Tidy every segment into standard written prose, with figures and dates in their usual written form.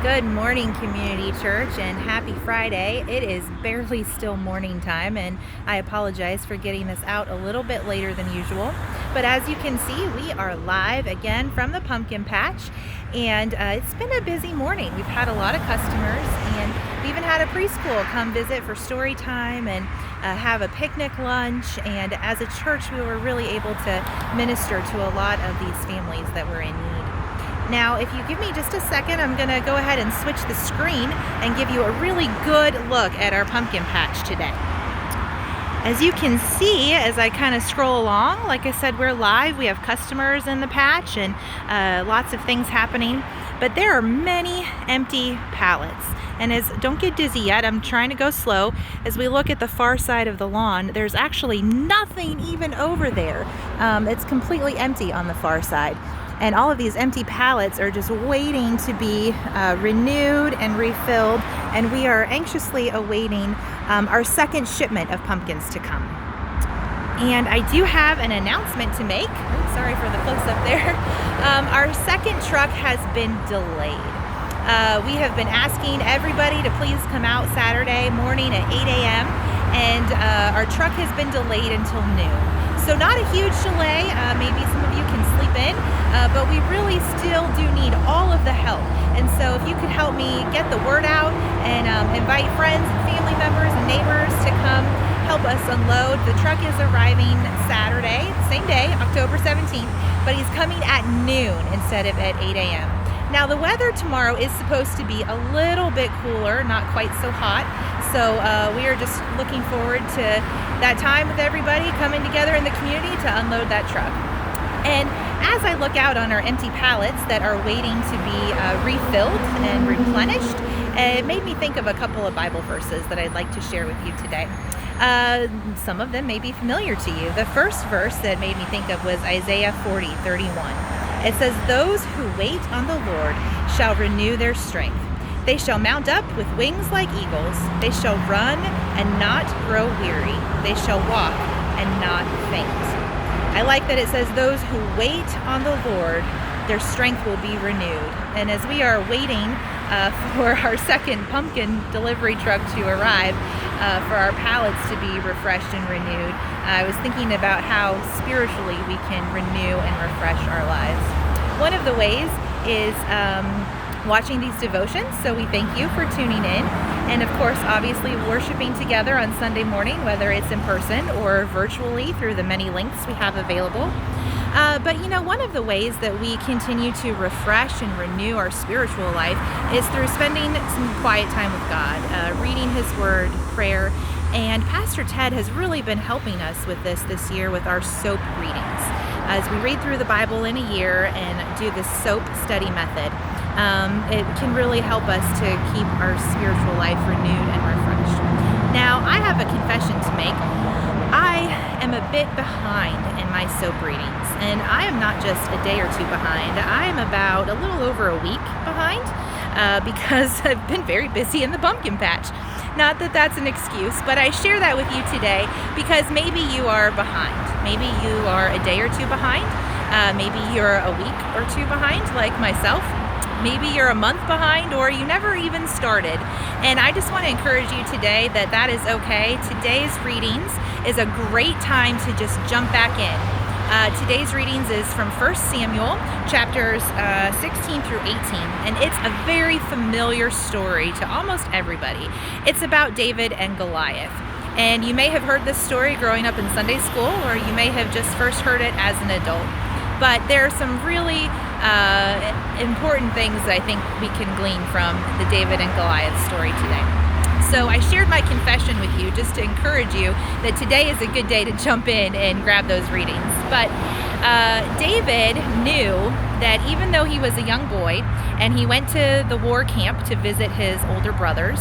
Good morning, Community Church, and happy Friday. It is barely still morning time, and I apologize for getting this out a little bit later than usual. But as you can see, we are live again from the pumpkin patch, and it's been a busy morning. We've had a lot of customers, and we even had a preschool come visit for story time and have a picnic lunch. And as a church, we were really able to minister to a lot of these families that were in need. Now, if you give me just a second, I'm going to go ahead and switch the screen and give you a really good look at our pumpkin patch today. As you can see, as I kind of scroll along, like I said, we're live. We have customers in the patch and lots of things happening, but there are many empty pallets. And don't get dizzy yet, I'm trying to go slow. As we look at the far side of the lawn, there's actually nothing even over there. It's completely empty on the far side. And all of these empty pallets are just waiting to be renewed and refilled. And we are anxiously awaiting our second shipment of pumpkins to come. And I do have an announcement to make. Oops, sorry for the close-up there. Our second truck has been delayed. We have been asking everybody to please come out Saturday morning at 8 a.m. And our truck has been delayed until noon. So not a huge delay, maybe some of you can sleep in, but we really still do need all of the help. And so if you could help me get the word out and invite friends and family members and neighbors to come help us unload. The truck is arriving Saturday, same day, October 17th, but he's coming at noon instead of at 8 a.m. Now the weather tomorrow is supposed to be a little bit cooler, not quite so hot. So we are just looking forward to that time with everybody coming together in the community to unload that truck. And as I look out on our empty pallets that are waiting to be refilled and replenished, it made me think of a couple of Bible verses that I'd like to share with you today. Some of them may be familiar to you. The first verse that made me think of was Isaiah 40:31. It says, "Those who wait on the Lord shall renew their strength. They shall mount up with wings like eagles. They shall run and not grow weary. They shall walk and not faint." I like that it says those who wait on the Lord, their strength will be renewed. And as we are waiting for our second pumpkin delivery truck to arrive, for our pallets to be refreshed and renewed, I was thinking about how spiritually we can renew and refresh our lives. One of the ways is watching these devotions, so we thank you for tuning in. And of course, obviously worshiping together on Sunday morning, whether it's in person or virtually through the many links we have available. But one of the ways that we continue to refresh and renew our spiritual life is through spending some quiet time with God, reading His Word, prayer. And Pastor Ted has really been helping us with this year with our SOAP readings. As we read through the Bible in a year and do the SOAP study method, it can really help us to keep our spiritual life renewed and refreshed. Now, I have a confession to make. I am a bit behind in my SOAP readings, and I am not just a day or two behind. I am about a little over a week behind because I've been very busy in the pumpkin patch. Not that that's an excuse, but I share that with you today because maybe you are behind. Maybe you are a day or two behind. Maybe you're a week or two behind, like myself. Maybe you're a month behind, or you never even started. And I just want to encourage you today that that is okay. Today's readings is a great time to just jump back in. Today's readings is from 1 Samuel chapters 16 through 18, and it's a very familiar story to almost everybody. It's about David and Goliath. And you may have heard this story growing up in Sunday school, or you may have just first heard it as an adult. But there are some really important things I think we can glean from the David and Goliath story today. So I shared my confession with you just to encourage you that today is a good day to jump in and grab those readings. But David knew that even though he was a young boy and he went to the war camp to visit his older brothers,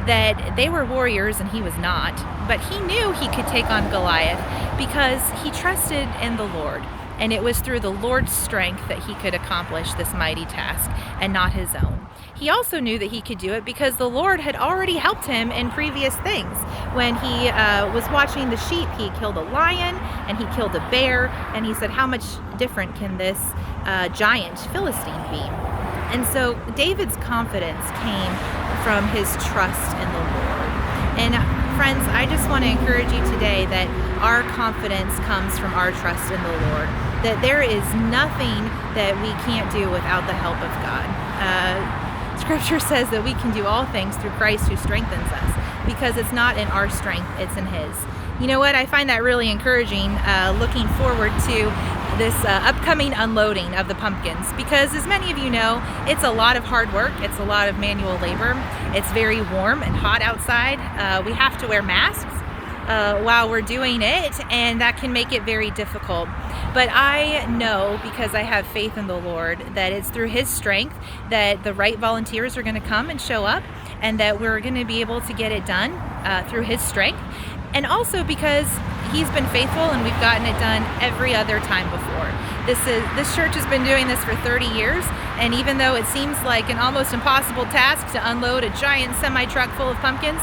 that they were warriors and he was not. But he knew he could take on Goliath because he trusted in the Lord. And it was through the Lord's strength that he could accomplish this mighty task and not his own. He also knew that he could do it because the Lord had already helped him in previous things. When he was watching the sheep, he killed a lion and he killed a bear. And he said, how much different can this giant Philistine be? And so David's confidence came from his trust in the Lord. And friends, I just want to encourage you today that our confidence comes from our trust in the Lord, that there is nothing that we can't do without the help of God. Scripture says that we can do all things through Christ who strengthens us, because it's not in our strength, it's in His. You know what? I find that really encouraging, looking forward to this upcoming unloading of the pumpkins, because as many of you know, it's a lot of hard work, it's a lot of manual labor, it's very warm and hot outside, we have to wear masks while we're doing it, and that can make it very difficult. But I know, because I have faith in the Lord, that it's through His strength that the right volunteers are going to come and show up, and that we're going to be able to get it done through His strength. And also because He's been faithful and we've gotten it done every other time before. This church has been doing this for 30 years, and even though it seems like an almost impossible task to unload a giant semi-truck full of pumpkins,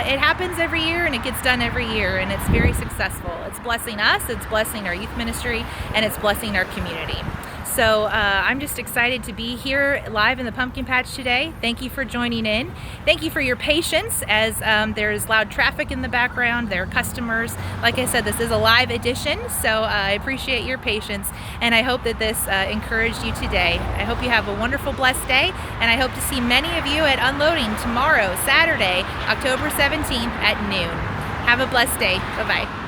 it happens every year and it gets done every year, and it's very successful. It's blessing us, it's blessing our youth ministry, and it's blessing our community. So I'm just excited to be here live in the pumpkin patch today. Thank you for joining in. Thank you for your patience as there's loud traffic in the background. There are customers. Like I said, this is a live edition, so I appreciate your patience, and I hope that this encouraged you today. I hope you have a wonderful, blessed day, and I hope to see many of you at Unloading tomorrow, Saturday, October 17th at noon. Have a blessed day. Bye-bye.